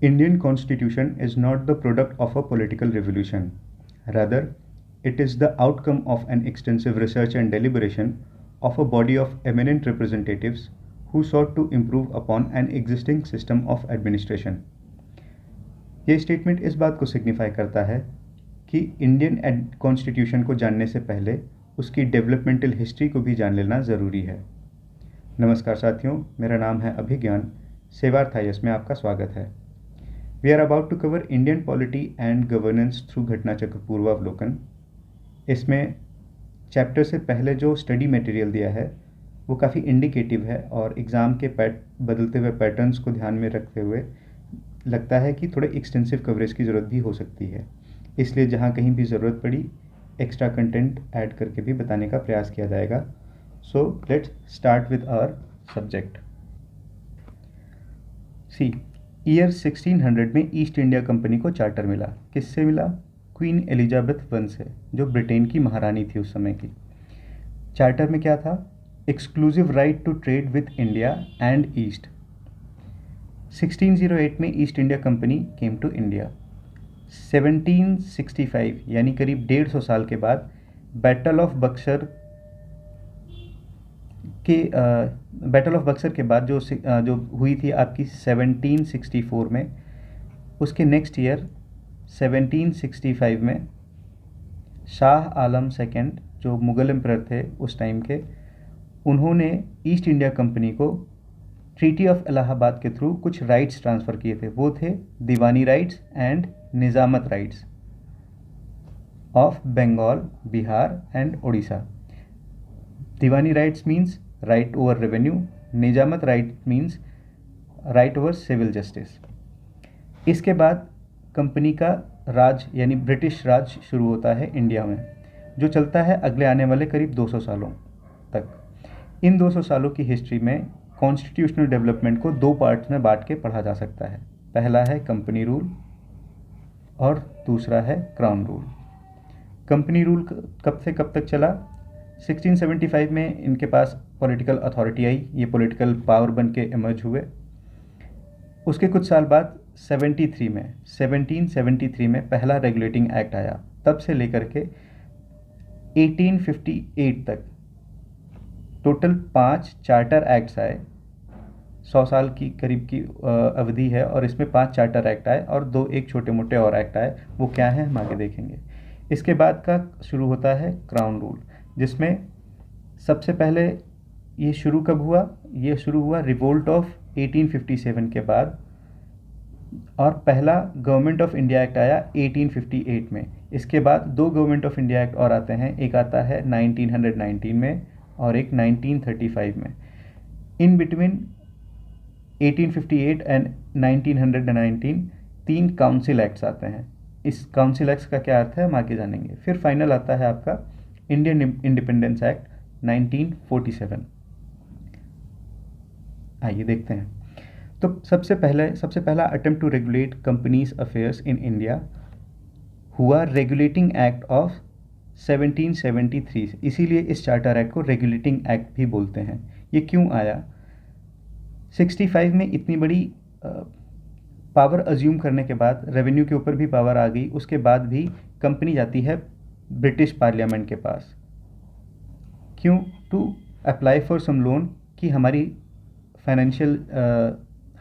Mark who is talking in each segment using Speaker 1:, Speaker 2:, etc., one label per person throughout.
Speaker 1: Indian Constitution is not the product of a political revolution. Rather, it is the outcome of an extensive research and deliberation of a body of eminent representatives who sought to improve upon an existing system of administration. ये statement इस बात को signify करता है कि Indian constitution को जानने से पहले उसकी डेवलपमेंटल हिस्ट्री को भी जान लेना ज़रूरी है। नमस्कार साथियों, मेरा नाम है अभिज्ञान। सेवार्थ आईएएस में आपका स्वागत है। We are about to cover Indian polity and governance through Ghatna Chakra पूर्वावलोकन। इसमें चैप्टर से पहले जो स्टडी मटेरियल दिया है वो काफ़ी इंडिकेटिव है और एग्ज़ाम के बदलते हुए पैटर्न्स को ध्यान में रखते हुए लगता है कि थोड़े एक्सटेंसिव कवरेज की ज़रूरत भी हो सकती है। इसलिए जहाँ कहीं भी ज़रूरत पड़ी एक्स्ट्रा कंटेंट ऐड करके भी बताने का प्रयास किया जाएगा। So let's start with our subject. See, year 1600 में ईस्ट इंडिया कंपनी को चार्टर मिला। किससे मिला? क्वीन एलिजाबेथ वन से, जो ब्रिटेन की महारानी थी उस समय की। चार्टर में क्या था? Exclusive right to trade with India and East. 1608 में East India Company came to India. 1765 यानी करीब 150 साल के बाद बैटल ऑफ बक्सर के बाद जो हुई थी आपकी 1764 में, उसके नेक्स्ट ईयर 1765 में शाह आलम सेकंड, जो मुग़ल एम्परर थे उस टाइम के, उन्होंने ईस्ट इंडिया कंपनी को ट्रीटी ऑफ इलाहाबाद के थ्रू कुछ राइट्स ट्रांसफ़र किए थे। वो थे diwani rights and nizamat rights of Bengal, Bihar and Orissa. Diwani rights means right over revenue, nizamat right means right over civil justice. इसके बाद कंपनी का राज यानी ब्रिटिश राज शुरू होता है इंडिया में, जो चलता है अगले आने वाले करीब 200 सालों तक। इन 200 सालों की हिस्ट्री में कॉन्स्टिट्यूशनल डेवलपमेंट को दो पार्ट्स में बांट के पढ़ा जा सकता है। पहला है कंपनी रूल और दूसरा है क्राउन रूल। कंपनी रूल कब से कब तक चला? 1675 में इनके पास पॉलिटिकल अथॉरिटी आई, ये पॉलिटिकल पावर बन के इमर्ज हुए। उसके कुछ साल बाद 1773 में पहला रेगुलेटिंग एक्ट आया। तब से लेकर के 1858 तक टोटल 5 चार्टर एक्ट्स आए। 100 साल की करीब की अवधि है और इसमें 5 चार्टर एक्ट आए और 2 एक छोटे मोटे और एक्ट आए। वो क्या हैं हम आगे देखेंगे। इसके बाद का शुरू होता है क्राउन रूल, जिसमें सबसे पहले ये शुरू कब हुआ? ये शुरू हुआ रिवोल्ट ऑफ 1857 के बाद, और पहला गवर्नमेंट ऑफ इंडिया एक्ट आया 1858 में। इसके बाद 2 गवर्नमेंट ऑफ इंडिया एक्ट और आते हैं, एक आता है 1919 में और एक 1935 में। In between 1858 and 1919 3 council acts आते हैं। इस काउंसिल एक्ट्स का क्या अर्थ है हम आगे जानेंगे। फिर फाइनल आता है आपका इंडियन इंडिपेंडेंस एक्ट 1947। आइए देखते हैं। तो सबसे पहला attempt to regulate companies affairs in India हुआ रेगुलेटिंग एक्ट ऑफ 1773। इसीलिए इस चार्टर एक्ट को रेगुलेटिंग एक्ट भी बोलते हैं। ये क्यों आया? 65 में इतनी बड़ी पावर अज्यूम करने के बाद, रेवेन्यू के ऊपर भी पावर आ गई, उसके बाद भी कंपनी जाती है ब्रिटिश पार्लियामेंट के पास। क्यों? To apply for some loan, कि हमारी फाइनेंशियल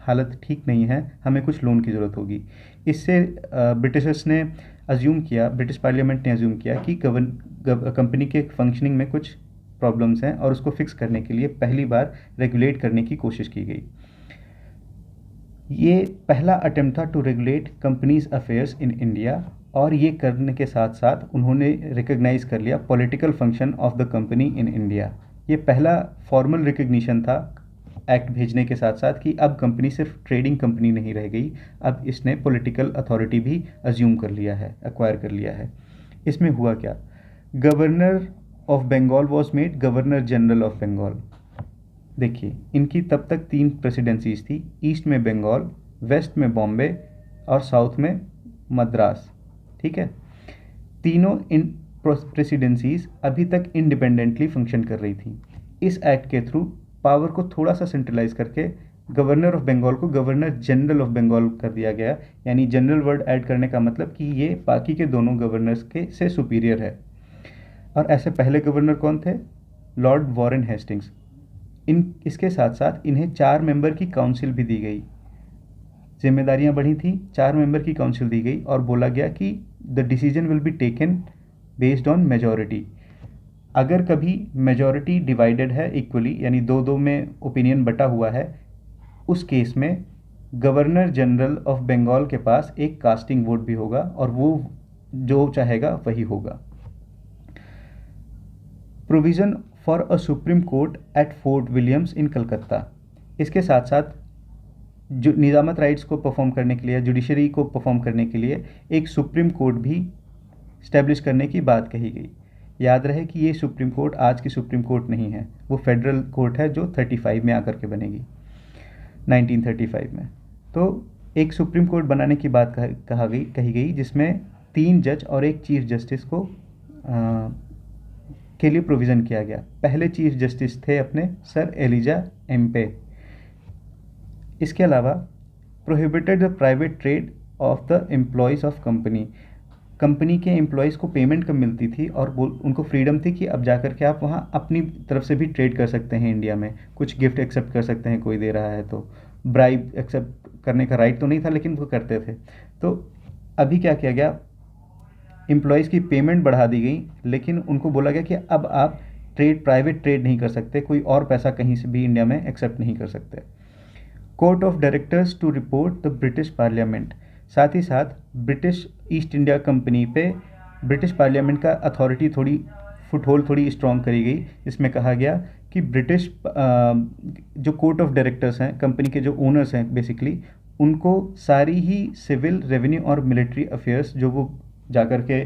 Speaker 1: हालत ठीक नहीं है, हमें कुछ लोन की ज़रूरत होगी। इससे ब्रिटिशर्स ने अज्यूम किया, ब्रिटिश पार्लियामेंट ने अज्यूम किया कि कंपनी के फंक्शनिंग में कुछ प्रॉब्लम्स हैं और उसको फिक्स करने के लिए पहली बार रेगुलेट करने की कोशिश की गई। ये पहला अटेम्प्ट था to regulate companies affairs in India, और ये करने के साथ साथ उन्होंने रिकग्नाइज कर लिया political function of the company in India. ये पहला फॉर्मल रिकग्निशन था एक्ट भेजने के साथ साथ कि अब कंपनी सिर्फ ट्रेडिंग कंपनी नहीं रह गई, अब इसने पॉलिटिकल अथॉरिटी भी अज्यूम कर लिया है, एक्वायर कर लिया है। इसमें हुआ क्या? Governor of Bengal was made governor general of Bengal. देखिए, इनकी तब तक 3 प्रेसिडेंसीज थी, ईस्ट में बंगाल, वेस्ट में बॉम्बे और साउथ में मद्रास। ठीक है, तीनों इन प्रेसिडेंसीज अभी तक इंडिपेंडेंटली फंक्शन कर रही थी। इस एक्ट के थ्रू पावर को थोड़ा सा सेंट्रलाइज करके गवर्नर ऑफ बंगाल को गवर्नर जनरल ऑफ बंगाल कर दिया गया, यानी जनरल वर्ड ऐड करने का मतलब कि ये बाकी के दोनों गवर्नर्स के से सुपीरियर है। और ऐसे पहले गवर्नर कौन थे? Lord Warren Hastings. इसके साथ साथ इन्हें 4 मेंबर की काउंसिल भी दी गई, जिम्मेदारियां बढ़ी थी, 4 मेंबर की काउंसिल दी गई और बोला गया कि the decision will be taken based on majority. अगर कभी मेजॉरिटी डिवाइडेड है इक्वली, यानी 2-2 में ओपिनियन बटा हुआ है, उस केस में गवर्नर जनरल ऑफ बंगाल के पास एक कास्टिंग वोट भी होगा और वो जो चाहेगा वही होगा। Provision for a Supreme Court at Fort Williams in Calcutta. इसके साथ साथ जो निज़ामत राइट्स को परफॉर्म करने के लिए, जुडिशरी को परफॉर्म करने के लिए एक सुप्रीम कोर्ट भी इस्टेब्लिश करने की बात कही गई। याद रहे कि ये सुप्रीम कोर्ट आज की सुप्रीम कोर्ट नहीं है, वो फेडरल कोर्ट है जो 35 में आकर के बनेगी, 1935 में। तो एक सुप्रीम कोर्ट बनाने की बात कही गई जिसमें 3 जज और एक चीफ जस्टिस को के लिए प्रोविज़न किया गया। पहले चीफ जस्टिस थे अपने सर एलिजा एम्पे। इसके अलावा prohibited the private trade off the employees of company के एम्प्लॉयज़ को पेमेंट कम मिलती थी और उनको फ्रीडम थी कि अब जाकर के आप वहाँ अपनी तरफ से भी ट्रेड कर सकते हैं। इंडिया में कुछ गिफ्ट एक्सेप्ट कर सकते हैं, कोई दे रहा है तो। ब्राइब एक्सेप्ट करने का राइट तो नहीं था, लेकिन वो करते थे। तो अभी क्या किया गया, एम्प्लॉयज़ की पेमेंट बढ़ा दी गई, लेकिन उनको बोला गया कि अब आप प्राइवेट ट्रेड नहीं कर सकते, कोई और पैसा कहीं से भी इंडिया में एक्सेप्ट नहीं कर सकते। Court of directors to report the British parliament. साथ ही साथ ब्रिटिश ईस्ट इंडिया कंपनी पे ब्रिटिश पार्लियामेंट का अथॉरिटी फुटहोल्ड थोड़ी स्ट्रॉन्ग करी गई, जिसमें कहा गया कि ब्रिटिश जो कोर्ट ऑफ डायरेक्टर्स हैं, कंपनी के जो ओनर्स हैं बेसिकली, उनको सारी ही सिविल, रेवेन्यू और मिलिट्री अफेयर्स जो वो जाकर के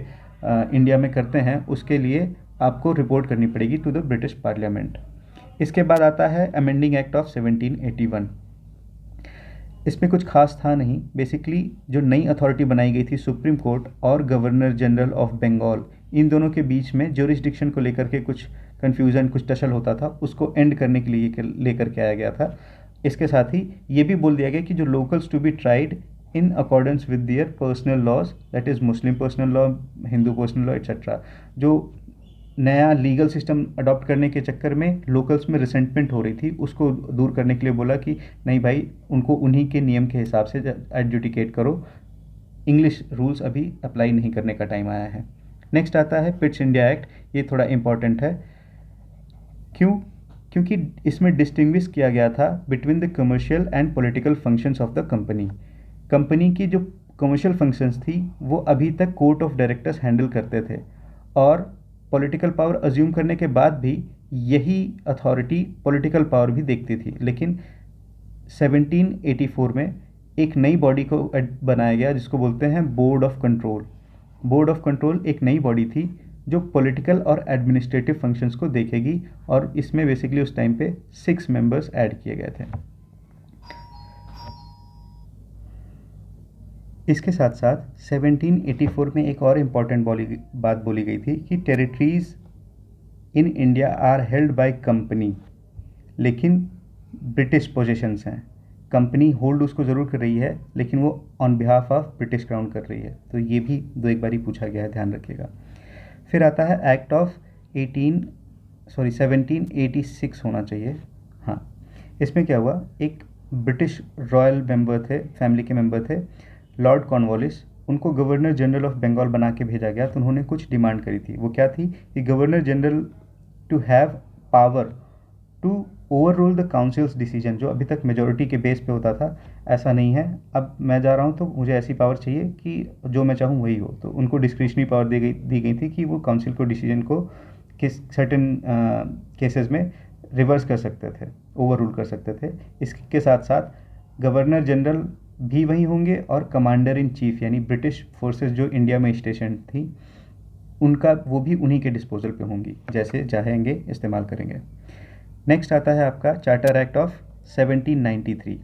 Speaker 1: इंडिया में करते हैं, उसके लिए आपको रिपोर्ट करनी पड़ेगी टू द ब्रिटिश पार्लियामेंट। इसके बाद आता है अमेंडिंग एक्ट ऑफ 1781। इसमें कुछ खास था नहीं, बेसिकली जो नई अथॉरिटी बनाई गई थी सुप्रीम कोर्ट और गवर्नर जनरल ऑफ बंगाल, इन दोनों के बीच में ज्यूरिसडिक्शन को लेकर के कुछ कन्फ्यूज़न, कुछ टसल होता था, उसको एंड करने के लिए लेकर के आया गया था। इसके साथ ही ये भी बोल दिया गया कि जो locals to be tried in accordance with their personal laws, that is Muslim personal law, Hindu personal law etcetera. जो नया लीगल सिस्टम अडॉप्ट करने के चक्कर में लोकल्स में रिसेंटमेंट हो रही थी, उसको दूर करने के लिए बोला कि नहीं भाई, उनको उन्हीं के नियम के हिसाब से एडजुडिकेट करो, इंग्लिश रूल्स अभी अप्लाई नहीं करने का टाइम आया है। नेक्स्ट आता है पिट्स इंडिया एक्ट। ये थोड़ा इंपॉर्टेंट है। क्योंकि इसमें डिस्टिंग्विश किया गया था between the commercial and political functions of the company की जो कमर्शियल फंक्शंस थी वो अभी तक कोर्ट ऑफ डायरेक्टर्स हैंडल करते थे, और पॉलिटिकल पावर अज्यूम करने के बाद भी यही अथॉरिटी पॉलिटिकल पावर भी देखती थी। लेकिन 1784 में एक नई बॉडी को बनाया गया जिसको बोलते हैं board of control. Board of control एक नई बॉडी थी जो पॉलिटिकल और एडमिनिस्ट्रेटिव फंक्शंस को देखेगी, और इसमें बेसिकली उस टाइम पे 6 मेंबर्स ऐड किए गए थे। इसके साथ साथ 1784 में एक और इम्पॉर्टेंट बात बोली गई थी कि territories in India are held by company, लेकिन ब्रिटिश पोजीशंस हैं। कंपनी होल्ड उसको ज़रूर कर रही है, लेकिन वो on behalf of British crown कर रही है। तो ये भी एक बारी पूछा गया है, ध्यान रखिएगा। फिर आता है एक्ट ऑफ 1786 होना चाहिए, हाँ। इसमें क्या हुआ, एक ब्रिटिश रॉयल मेंबर थे, फैमिली के मेंबर थे, लॉर्ड कॉर्नवालिस, उनको गवर्नर जनरल ऑफ बंगाल बना के भेजा गया। तो उन्होंने कुछ डिमांड करी थी। वो क्या थी कि governor general to have power to overrule the council's decision. जो अभी तक मेजॉरिटी के बेस पे होता था, ऐसा नहीं है। अब मैं जा रहा हूँ तो मुझे ऐसी पावर चाहिए कि जो मैं चाहूँ वही हो। तो उनको डिस्क्रिशनरी पावर दी गई थी कि वो काउंसिल को डिसीजन को किस सर्टेन केसेस में रिवर्स कर सकते थे, ओवर रूल कर सकते थे। इसके साथ साथ गवर्नर जनरल भी वही होंगे और कमांडर इन चीफ, यानी ब्रिटिश फोर्सेस जो इंडिया में स्टेशन थी, उनका वो भी उन्हीं के डिस्पोजल पे होंगी, जैसे चाहेंगे इस्तेमाल करेंगे। नेक्स्ट आता है आपका चार्टर एक्ट ऑफ 1793।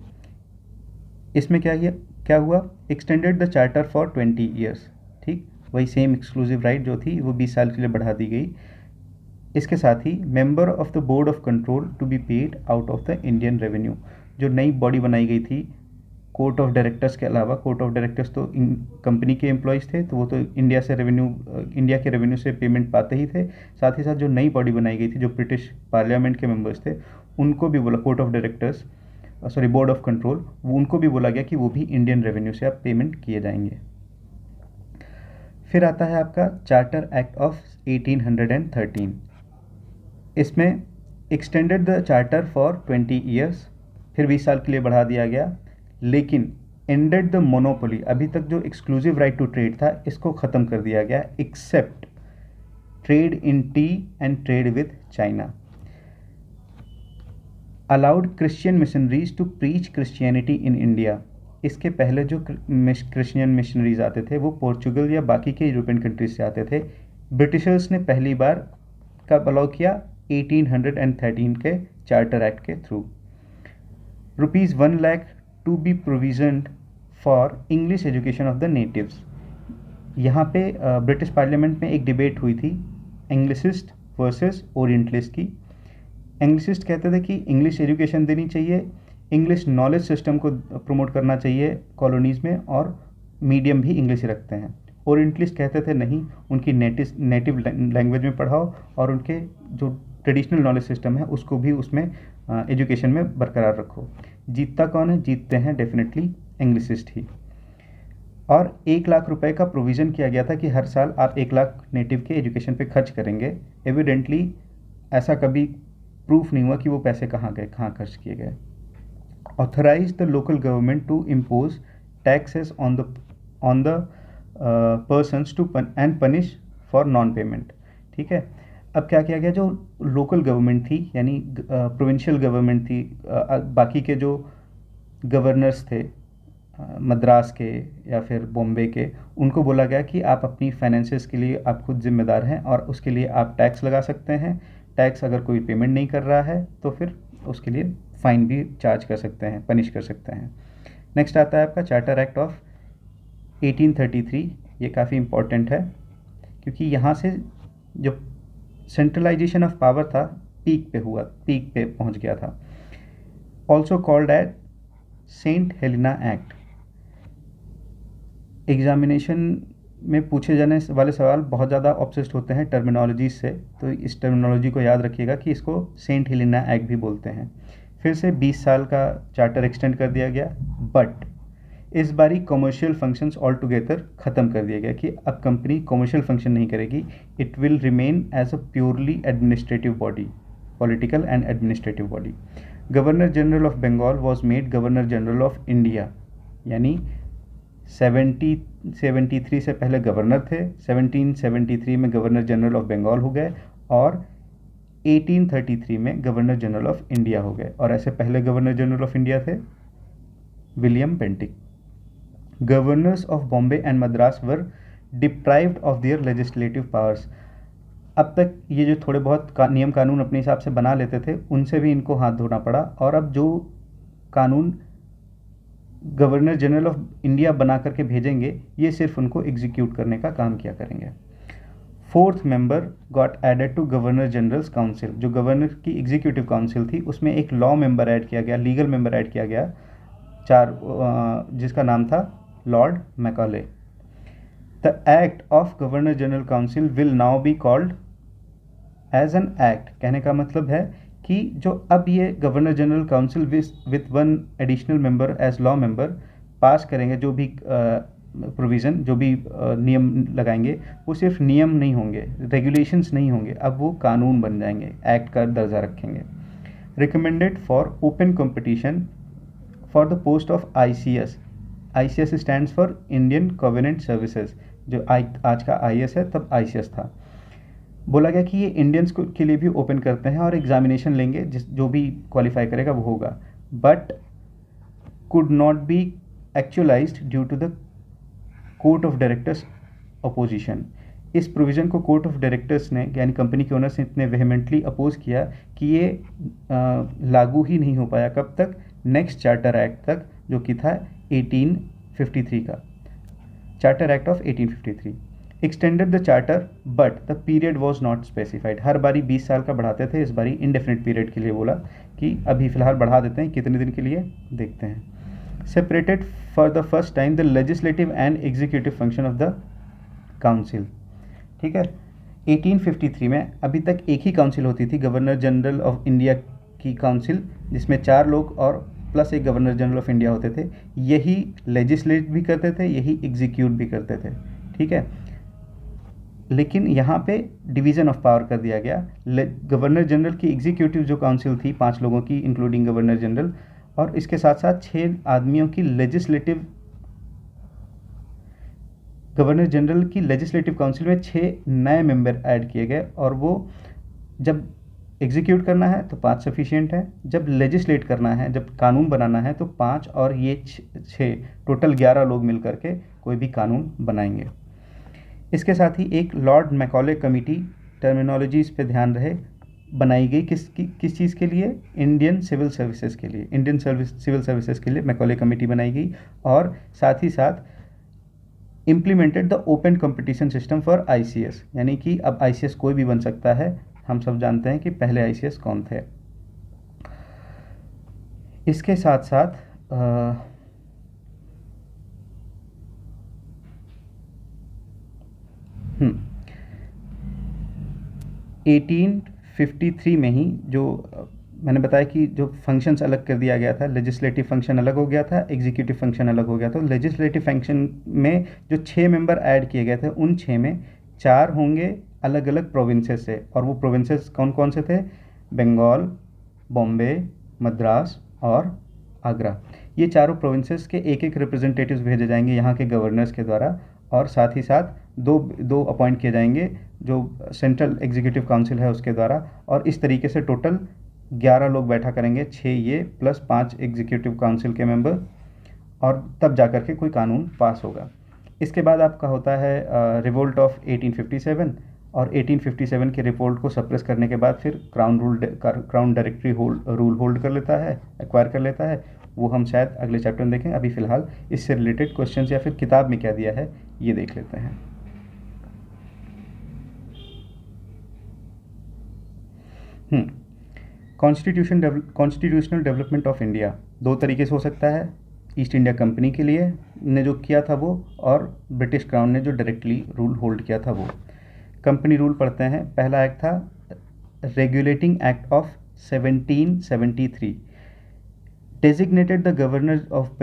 Speaker 1: इसमें क्या हुआ, extended the charter for 20 years. ठीक, वही सेम एक्सक्लूसिव राइट जो थी वो 20 साल के लिए बढ़ा दी गई। इसके साथ ही member of the Board of Control to be paid out of the Indian revenue. जो नई बॉडी बनाई गई थी कोर्ट ऑफ डायरेक्टर्स के अलावा, कोर्ट ऑफ डायरेक्टर्स तो कंपनी के एम्प्लॉयज़ थे, तो वो तो इंडिया के रेवेन्यू से पेमेंट पाते ही थे। साथ ही साथ जो नई बॉडी बनाई गई थी, जो ब्रिटिश पार्लियामेंट के मेंबर्स थे, उनको भी बोला, court of directors board of control, वो उनको भी बोला गया कि वो भी इंडियन रेवेन्यू से अब पेमेंट किए जाएंगे। फिर आता है आपका चार्टर एक्ट ऑफ 1813। इसमें extended the charter for 20 years, फिर 20 साल के लिए बढ़ा दिया गया, लेकिन एंडेड द मोनोपोली, अभी तक जो एक्सक्लूसिव राइट टू ट्रेड था इसको ख़त्म कर दिया गया, except trade in tea and trade with China. Allowed Christian missionaries to preach Christianity in India. इसके पहले जो क्रिश्चियन मिशनरीज आते थे वो पोर्चुगल या बाकी के यूरोपियन कंट्रीज से आते थे। ब्रिटिशर्स ने पहली बार कब अलाउ किया? 1813 के चार्टर एक्ट के through. ₹1 lakh to be provisioned for English education of the natives. यहाँ पे ब्रिटिश पार्लियामेंट में एक डिबेट हुई थी इंग्लिशिस्ट वर्सेस ओरिएंटलिस्ट की। इंग्लिशिस्ट कहते थे कि इंग्लिश एजुकेशन देनी चाहिए, इंग्लिश नॉलेज सिस्टम को प्रमोट करना चाहिए कॉलोनीज़ में, और मीडियम भी इंग्लिश रखते हैं। ओरिएंटलिस्ट कहते थे नहीं, उनकी नेटिव लैंग्वेज में पढ़ाओ और उनके जो ट्रेडिशनल नॉलेज सिस्टम है उसको भी उसमें एजुकेशन में बरकरार रखो। जीतता कौन है? जीतते हैं डेफिनेटली इंग्लिशिस्ट ही। और 1 लाख रुपए का प्रोविज़न किया गया था कि हर साल आप 1 लाख नेटिव के एजुकेशन पे खर्च करेंगे। एविडेंटली ऐसा कभी प्रूफ नहीं हुआ कि वो पैसे कहाँ गए, कहाँ खर्च किए गए। Authorise the local government to impose taxes on the persons to and punish for non payment. ठीक है, अब क्या किया गया, जो लोकल गवर्नमेंट थी यानी प्रोविंशियल गवर्नमेंट थी, बाकी के जो गवर्नर्स थे मद्रास के या फिर बॉम्बे के, उनको बोला गया कि आप अपनी फाइनेंसेस के लिए आप खुद जिम्मेदार हैं और उसके लिए आप टैक्स लगा सकते हैं। टैक्स अगर कोई पेमेंट नहीं कर रहा है तो फिर उसके लिए फ़ाइन भी चार्ज कर सकते हैं, पनिश कर सकते हैं। नेक्स्ट आता है आपका चार्टर एक्ट ऑफ 1833। ये काफ़ी इम्पोर्टेंट है क्योंकि यहाँ से जो सेंट्रलाइजेशन ऑफ पावर था पीक पे पहुँच गया था। Also called at Saint Helena act. Examination में पूछे जाने वाले सवाल बहुत ज़्यादा ऑब्सेस्ड होते हैं टर्मिनोलॉजी से, तो इस टर्मिनोलॉजी को याद रखिएगा कि इसको सेंट हेलेना एक्ट भी बोलते हैं। फिर से 20 साल का चार्टर एक्सटेंड कर दिया गया, बट इस बारी कमर्शियल फंक्शंस ऑल टुगेदर ख़त्म कर दिया गया कि अब कंपनी कमर्शियल फंक्शन नहीं करेगी, it will remain as a purely administrative body, political and administrative body. Governor general of Bengal was made governor general of India, यानी 1773 से पहले गवर्नर थे, 1773 में गवर्नर जनरल ऑफ बंगाल हो गए और 1833 में गवर्नर जनरल ऑफ इंडिया हो गए। और ऐसे पहले गवर्नर जनरल ऑफ इंडिया थे William Bentinck. Governors of Bombay and Madras were deprived of their legislative powers. अब तक ये जो थोड़े बहुत नियम कानून अपने हिसाब से बना लेते थे, उनसे भी इनको हाथ धोना पड़ा, और अब जो कानून गवर्नर जनरल ऑफ इंडिया बना करके भेजेंगे ये सिर्फ उनको एग्जीक्यूट करने का काम किया करेंगे। 4th member got added to governor general's council. जो गवर्नर की एग्जीक्यूटिव काउंसिल थी उसमें एक लॉ मेंबर ऐड किया गया, लीगल मेंबर ऐड किया गया, जिसका नाम था Lord Macaulay. The act of governor general council will now be called as an act. कहने का मतलब है कि जो अब ये governor general council with 1 additional member as law member pass करेंगे, जो भी प्रोविज़न, जो भी नियम लगाएंगे, वो सिर्फ नियम नहीं होंगे, रेगुलेशंस नहीं होंगे, अब वो कानून बन जाएंगे, एक्ट का दर्जा रखेंगे। Recommended for open competition for the post of ICS। ICS stands for Indian covenant services. जो आज का IS है तब ICS था। बोला गया कि ये इंडियंस के लिए भी ओपन करते हैं और एग्जामिनेशन लेंगे, जो भी क्वालिफाई करेगा वो होगा, but could not be actualised due to the Court of Directors opposition. इस प्रोविज़न को कोर्ट ऑफ डायरेक्टर्स ने यानी कंपनी के ओनर्स ने इतने वेहेमेंटली अपोज किया कि ये लागू ही नहीं हो पाया। कब तक? नेक्स्ट चार्टर एक्ट तक, जो कि था 1853 का Charter act of 1853। Extended the charter but the period was not specified. हर बारी 20 साल का बढ़ाते थे, इस बारी इंडेफिनिट पीरियड के लिए बोला कि अभी फ़िलहाल बढ़ा देते हैं, कितने दिन के लिए देखते हैं। Separated for the first time the legislative and executive function of the council. ठीक है, 1853 में अभी तक एक ही काउंसिल होती थी, गवर्नर जनरल ऑफ इंडिया की काउंसिल, जिसमें 4 लोग और प्लस एक गवर्नर जनरल ऑफ इंडिया होते थे। यही लेजिस्लेट भी करते थे, यही एग्जीक्यूट भी करते थे। ठीक है, लेकिन यहाँ पे डिवीज़न ऑफ पावर कर दिया गया। गवर्नर जनरल की एग्जीक्यूटिव जो काउंसिल थी 5 लोगों की इंक्लूडिंग गवर्नर जनरल, और इसके साथ साथ 6 आदमियों की लेजिस्लेटिव, गवर्नर जनरल की लेजिस्लेटिव काउंसिल में 6 नए मेंबर ऐड किए गए, और वो जब एग्जीक्यूट करना है तो 5 सफिशिएंट है, जब लेजिस्लेट करना है, जब कानून बनाना है तो 5 और ये 6 टोटल 11 लोग मिल करके कोई भी कानून बनाएंगे। इसके साथ ही एक लॉर्ड मैकॉले कमेटी, टर्मिनोलॉजी इस पे ध्यान रहे, बनाई गई किस चीज़ के लिए? इंडियन सिविल सर्विसेज के लिए। इंडियन सिविल सर्विसेज के लिए मैकॉले कमेटी बनाई गई, और साथ ही साथ implemented the open competition system for ICS, यानी कि अब आईसीएस कोई भी बन सकता है। हम सब जानते हैं कि पहले आईसीएस कौन थे। इसके साथ साथ 1853 में ही जो मैंने बताया कि जो फंक्शंस अलग कर दिया गया था, लेजिस्लेटिव फंक्शन अलग हो गया था, एग्जीक्यूटिव फंक्शन अलग हो गया था। लेजिस्लेटिव फंक्शन में जो 6 मेंबर ऐड किए गए थे, उन 6 में 4 होंगे अलग अलग प्रोविंसेस से, और वो प्रोविंसेस कौन कौन से थे? बंगाल, बॉम्बे, मद्रास और आगरा। ये चारों प्रोविंसेस के एक एक रिप्रेजेंटेटिव्स भेजे जाएंगे यहाँ के गवर्नर्स के द्वारा, और साथ ही साथ दो अपॉइंट किए जाएंगे जो सेंट्रल एग्जीक्यूटिव काउंसिल है उसके द्वारा, और इस तरीके से टोटल 11 लोग बैठा करेंगे, 6 ये प्लस 5 एग्जीक्यूटिव काउंसिल के मेंबर, और तब जा कर के कोई कानून पास होगा। इसके बाद आपका होता है रिवोल्ट ऑफ 1857, और 1857 के रिवोल्ट को सप्रेस करने के बाद फिर क्राउन डायरेक्टरी रूल होल्ड कर लेता है, एक्वायर कर लेता है। वो हम शायद अगले चैप्टर में देखें। अभी फ़िलहाल इससे रिलेटेड क्वेश्चंस या फिर किताब में क्या दिया है ये देख लेते हैं। कॉन्स्टिट्यूशनल डेवलपमेंट ऑफ इंडिया 2 तरीके से हो सकता है। ईस्ट इंडिया कंपनी के लिए ने जो किया था वो, और ब्रिटिश क्राउन ने जो डायरेक्टली रूल होल्ड किया था वो। कंपनी रूल पढ़ते हैं। पहला एक्ट था regulating act of 1773, designated the governor of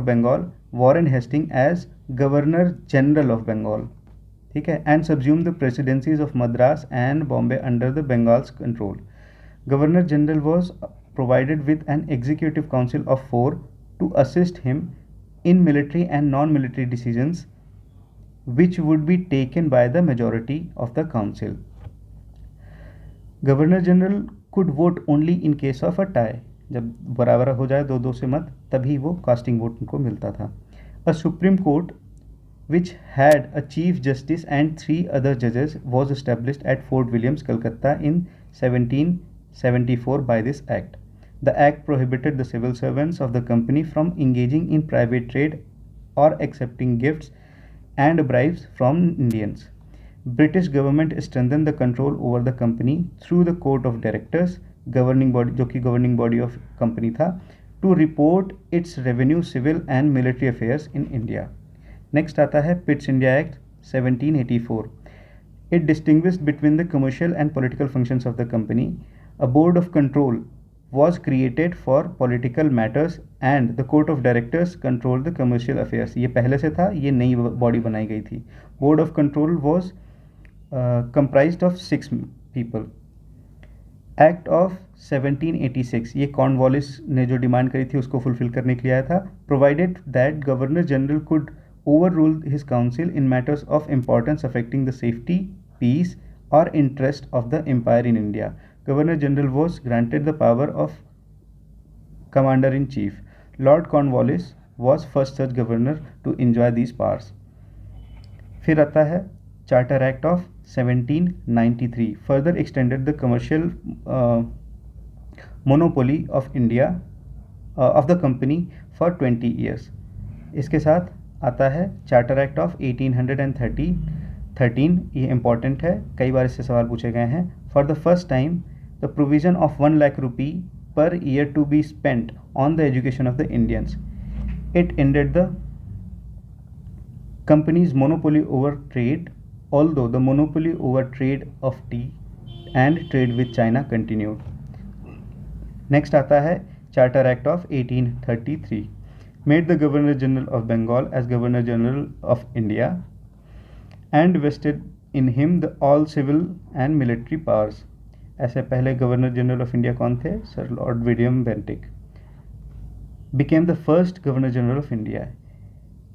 Speaker 1: Bengal Warren Hastings as Governor General of Bengal, ठीक है, and subsumed the presidencies of Madras and Bombay under the Bengal's control. Governor General was provided with an executive council of 4 to assist him in military and non-military decisions which would be taken by the majority of the council. Governor General could vote only in case of a tie, जब बराबर हो जाए 2-2 से मत, तभी वो casting vote उनको मिलता था। A Supreme Court which had a Chief Justice and 3 other judges was established at Fort Williams, Calcutta in 1774 by this act. The act prohibited the civil servants of the company from engaging in private trade or accepting gifts and bribes from Indians. British government strengthened the control over the company through the court of directors, governing body, जो कि governing body of company था, to report its revenue, civil and military affairs in India. Next आता है Pitt's India Act 1784. It distinguished between the commercial and political functions of the company. A board of control was created for political matters and the court of directors controlled the commercial affairs. ये पहले से था, ये नई body बनाई गई थी। Board of control was comprised of 6 people. Act of 1786, ये कॉर्नवालिस ने जो डिमांड करी थी उसको फुलफिल करने के लिए आया था। Provided that governor general could overrule his council in matters of importance affecting the safety, peace और interest of the empire in India. Governor general was granted the power of commander in chief. Lord Cornwallis was first such governor to enjoy these powers. फिर आता है Charter act of 1793, further extended the commercial monopoly of India of the company for 20 years. इसके साथ आता है Charter act of 1813, ये important है, कई बार इससे सवाल पूछे गए हैं। for the first time the provision of 1 lakh rupee per year to be spent on the education of the Indians. It ended the company's monopoly over trade, although the monopoly over trade of tea and trade with China continued. Next आता है Charter Act of 1833, made the Governor General of Bengal as Governor General of India and vested in him all civil and military powers. ऐसे पहले governor general of India कौन थे? Sir Lord William Bentinck. Became the first Governor General of India.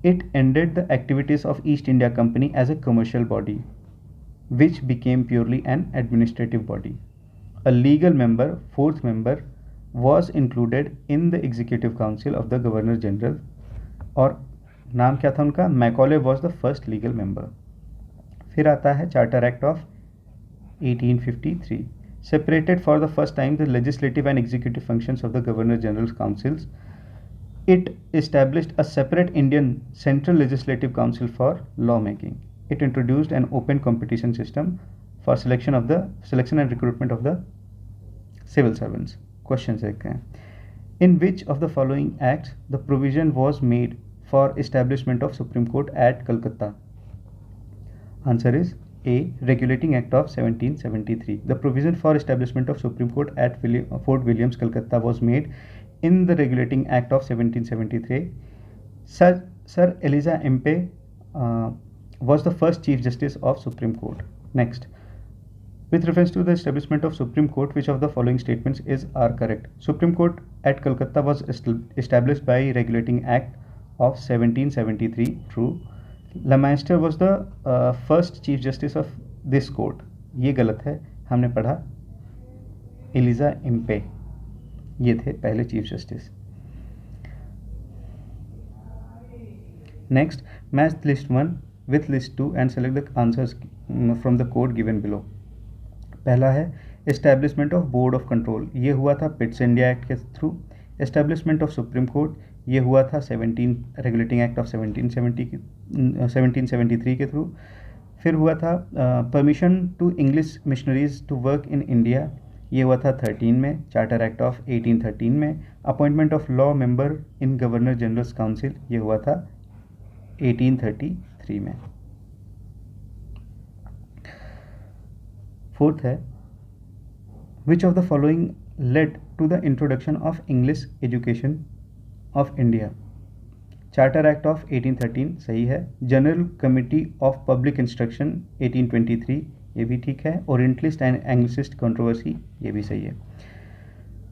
Speaker 1: It ended the activities of East India Company as a commercial body, which became purely an administrative body. A legal member, fourth member, was included in the Executive Council of the Governor General. और नाम क्या था उनका? Macaulay was the first legal member. फिर आता है Charter Act of 1853, separated for the first time the legislative and executive functions of the Governor General's councils. It established a separate Indian Central Legislative Council for lawmaking. It introduced an open competition system for selection and recruitment of the civil servants. Questions देखते हैं. In which of the following acts the provision was made for establishment of Supreme Court at Calcutta? Answer is A. Regulating Act of 1773. The provision for establishment of Supreme Court at Fort Williams, Calcutta was made in the Regulating Act of 1773. Sir Eliza Impey was the first Chief Justice of Supreme Court. Next, with reference to the establishment of Supreme Court, which of the following statements are correct? Supreme Court at Calcutta was established by Regulating Act of 1773. True. Leinster was the first Chief Justice of this court. ये गलत है, हमने पढ़ा Elijah Impey, ये थे पहले chief justice. Next, match list 1 with list 2 and select the answers from the code given below. पहला है establishment of board of control, ये हुआ था पिट्स इंडिया एक्ट के through. Establishment of supreme court, ये हुआ था रेगुलेटिंग एक्ट ऑफ 1773 के थ्रू. फिर हुआ था permission to English missionaries to work in India, ये हुआ था 13 में, चार्टर एक्ट ऑफ 1813 में. Appointment of law member in governor general's council, ये हुआ था 1833 में. फोर्थ है which of the following led to the introduction of English education of India? Charter act of 1813 सही है. General committee of public instruction 1823, ये भी ठीक है. ओरिएंटलिस्ट एंड एंग्लिसिस्ट कंट्रोवर्सी, ये भी सही है.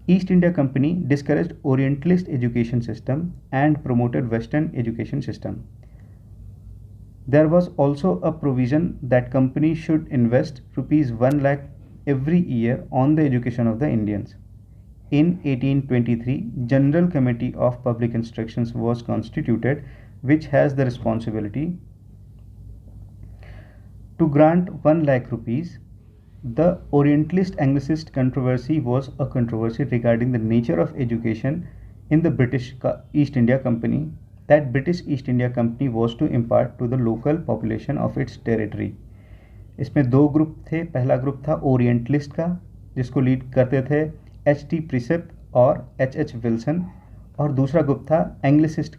Speaker 1: East India company discouraged orientalist education system and promoted Western education system. There was also a provision that company should invest rupees 1 lakh every year on the education of the Indians. In 1823, General Committee of Public Instructions was constituted, which has the responsibility to grant 1 lakh rupees. The Orientalist Anglicist controversy was a controversy regarding the nature of education in the British East India Company, that British East India Company was to impart to the local population of its territory. इसमें दो group थे. पहला group था orientalist का, जिसको lead करते थे H.T. Precept और H.H. विल्सन, और दूसरा ग्रुप था एंग्लिसिस्ट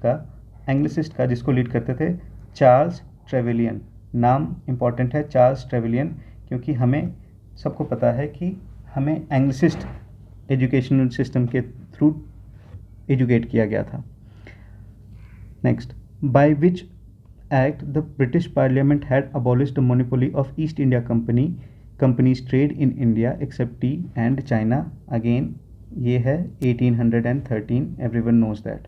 Speaker 1: का जिसको लीड करते थे चार्ल्स ट्रेवेलियन. नाम इंपॉर्टेंट है चार्ल्स ट्रेवेलियन, क्योंकि हमें सबको पता है कि हमें एंग्लिसिस्ट एजुकेशनल सिस्टम के थ्रू एजुकेट किया गया था. Next, by which act the British parliament had abolished the monopoly of east India companies trade in India accept T and China? Again ये है 1813, एवरीवन नोज दैट.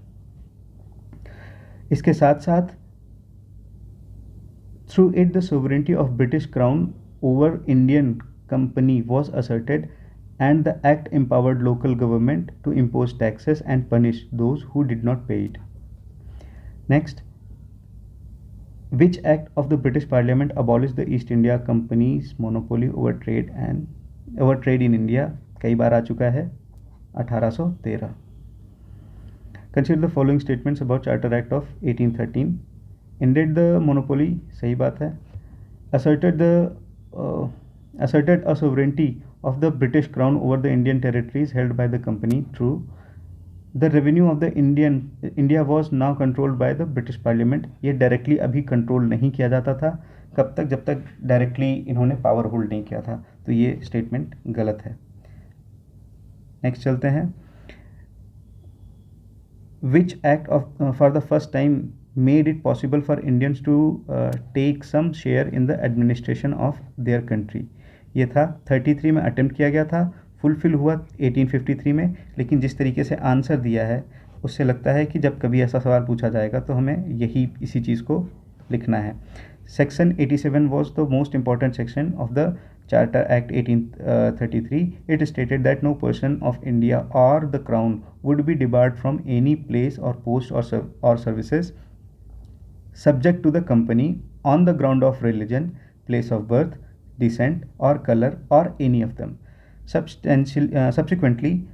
Speaker 1: इसके साथ साथ through it the sovereignty of British crown over Indian company was asserted, and the act empowered local government to impose taxes and punish those who did not pay it. Next, which act of the British Parliament abolished the East India Company's monopoly over trade in India? कई बार आ चुका है, 1813. Consider the following statements about Charter Act of 1813. Ended the monopoly, सही बात है. Asserted a sovereignty of the British Crown over the Indian territories held by the company. True. The revenue of the India was now controlled by the British Parliament. ये directly अभी control नहीं किया जाता था. कब तक? जब तक डायरेक्टली इन्होंने पावर होल्ड नहीं किया था. तो ये स्टेटमेंट गलत है. नेक्स्ट चलते हैं. Which act for the first time made it possible for Indians to take some share in the administration of their country? ये था 33 में अटेम्प्ट किया गया था, फुलफिल हुआ 1853 में. लेकिन जिस तरीके से आंसर दिया है उससे लगता है कि जब कभी ऐसा सवाल पूछा जाएगा तो हमें इसी चीज़ को लिखना है. Section 87 was the most important section of the Charter Act 1833. It stated that no person of India or the Crown would be debarred from any place or post or services subject to the company on the ground of religion, place of birth, descent or color or any of them. Subsequently,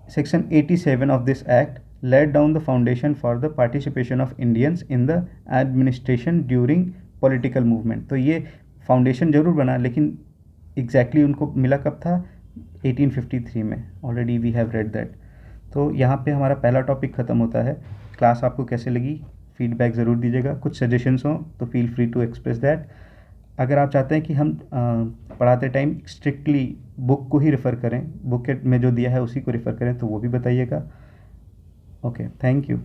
Speaker 1: Section 87 of this Act laid down the foundation for the participation of Indians in the administration during political movement. तो ये foundation ज़रूर बना, लेकिन exactly उनको मिला कब था? 1853 में. Already we have read that. तो यहाँ पे हमारा पहला टॉपिक ख़त्म होता है. क्लास आपको कैसे लगी? फीडबैक ज़रूर दीजिएगा. कुछ सजेशंस हों तो feel free to express that. अगर आप चाहते हैं कि हम पढ़ाते टाइम स्ट्रिक्टली बुक को ही रेफ़र करें, बुक में जो दिया है उसी को रेफ़र करें, तो वो भी बताइएगा. Okay, thank you.